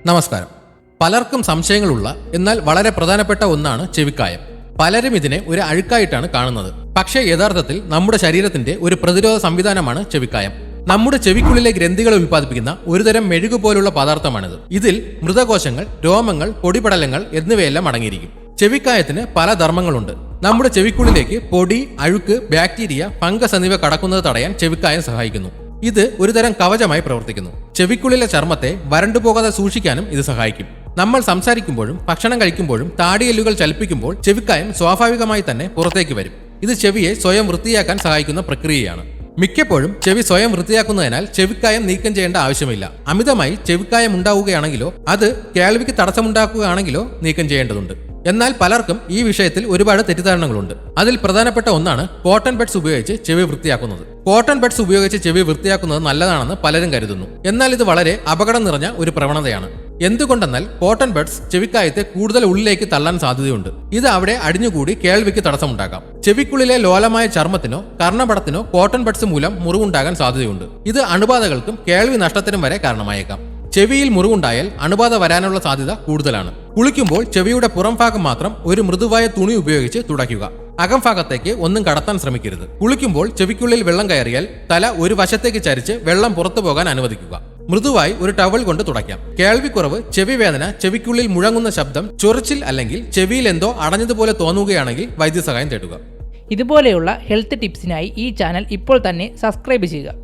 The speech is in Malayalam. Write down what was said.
നമസ്കാരം. പലർക്കും സംശയങ്ങളുള്ള എന്നാൽ വളരെ പ്രധാനപ്പെട്ട ഒന്നാണ് ചെവിക്കായം. പലരും ഇതിനെ ഒരു അഴുക്കായിട്ടാണ് കാണുന്നത്. പക്ഷേ യഥാർത്ഥത്തിൽ നമ്മുടെ ശരീരത്തിന്റെ ഒരു പ്രതിരോധ സംവിധാനമാണ് ചെവിക്കായം. നമ്മുടെ ചെവിക്കുള്ളിലെ ഗ്രന്ഥികളെ ഉൽപ്പാദിപ്പിക്കുന്ന ഒരുതരം മെഴുകു പോലുള്ള പദാർത്ഥമാണിത്. ഇതിൽ മൃതകോശങ്ങൾ, രോമങ്ങൾ, പൊടിപടലങ്ങൾ എന്നിവയെല്ലാം അടങ്ങിയിരിക്കും. ചെവിക്കായത്തിന് പല ധർമ്മങ്ങളുണ്ട്. നമ്മുടെ ചെവിക്കുള്ളിലേക്ക് പൊടി, അഴുക്ക്, ബാക്ടീരിയ, ഫംഗസ് എന്നിവ കടക്കുന്നത് തടയാൻ ചെവിക്കായം സഹായിക്കുന്നു. ഇത് ഒരുതരം കവചമായി പ്രവർത്തിക്കുന്നു. ചെവിക്കുള്ളിലെ ചർമ്മത്തെ വരണ്ടുപോകാതെ സൂക്ഷിക്കാനും ഇത് സഹായിക്കും. നമ്മൾ സംസാരിക്കുമ്പോഴും ഭക്ഷണം കഴിക്കുമ്പോഴും താടിയെല്ലുകൾ ചലിപ്പിക്കുമ്പോൾ ചെവിക്കായം സ്വാഭാവികമായി തന്നെ പുറത്തേക്ക് വരും. ഇത് ചെവിയെ സ്വയം വൃത്തിയാക്കാൻ സഹായിക്കുന്ന പ്രക്രിയയാണ്. മിക്കപ്പോഴും ചെവി സ്വയം വൃത്തിയാക്കുന്നതിനാൽ ചെവിക്കായം നീക്കം ചെയ്യേണ്ട ആവശ്യമില്ല. അമിതമായി ചെവിക്കായം ഉണ്ടാവുകയാണെങ്കിലോ അത് കേൾവിക്ക് തടസ്സമുണ്ടാക്കുകയാണെങ്കിലോ നീക്കം ചെയ്യേണ്ടതുണ്ട്. എന്നാൽ പലർക്കും ഈ വിഷയത്തിൽ ഒരുപാട് തെറ്റിദ്ധാരണകളുണ്ട്. അതിൽ പ്രധാനപ്പെട്ട ഒന്നാണ് കോട്ടൺ ബഡ്സ് ഉപയോഗിച്ച് ചെവി വൃത്തിയാക്കുന്നത്. കോട്ടൺ ബഡ്സ് ഉപയോഗിച്ച് ചെവി വൃത്തിയാക്കുന്നത് നല്ലതാണെന്ന് പലരും കരുതുന്നു. എന്നാൽ ഇത് വളരെ അപകടം നിറഞ്ഞ ഒരു പ്രവണതയാണ്. എന്തുകൊണ്ടെന്നാൽ കോട്ടൺ ബഡ്സ് ചെവിക്കായത്തെ കൂടുതൽ ഉള്ളിലേക്ക് തള്ളാൻ സാധ്യതയുണ്ട്. ഇത് അവിടെ അടിഞ്ഞുകൂടി കേൾവിക്ക് തടസ്സമുണ്ടാക്കാം. ചെവിക്കുള്ളിലെ ലോലമായ ചർമ്മത്തിനോ കർണപടത്തിനോ കോട്ടൺ ബഡ്സ് മൂലം മുറിവുണ്ടാകാൻ സാധ്യതയുണ്ട്. ഇത് അണുബാധകൾക്കും കേൾവി നഷ്ടത്തിനും വരെ കാരണമായേക്കാം. ചെവിയിൽ മുറിവുണ്ടായാൽ അണുബാധ വരാനുള്ള സാധ്യത കൂടുതലാണ്. കുളിക്കുമ്പോൾ ചെവിയുടെ പുറം ഭാഗം മാത്രം ഒരു മൃദുവായ തുണി ഉപയോഗിച്ച് തുടയ്ക്കുക. അകംഭാഗത്തേക്ക് ഒന്നും കടത്താൻ ശ്രമിക്കരുത്. കുളിക്കുമ്പോൾ ചെവിക്കുള്ളിൽ വെള്ളം കയറിയാൽ തല ഒരു വശത്തേക്ക് ചരിച്ച് വെള്ളം പുറത്തു പോകാൻ അനുവദിക്കുക. മൃദുവായി ഒരു ടവൽ കൊണ്ട് തുടയ്ക്കാം. കേൾവിക്കുറവ്, ചെവി വേദന, ചെവിക്കുള്ളിൽ മുഴങ്ങുന്ന ശബ്ദം, ചൊറിച്ചിൽ അല്ലെങ്കിൽ ചെവിയിൽ എന്തോ അടഞ്ഞതുപോലെ തോന്നുകയാണെങ്കിൽ വൈദ്യസഹായം തേടുക. ഇതുപോലെയുള്ള ഹെൽത്ത് ടിപ്സിനായി ഈ ചാനൽ ഇപ്പോൾ തന്നെ സബ്സ്ക്രൈബ് ചെയ്യുക.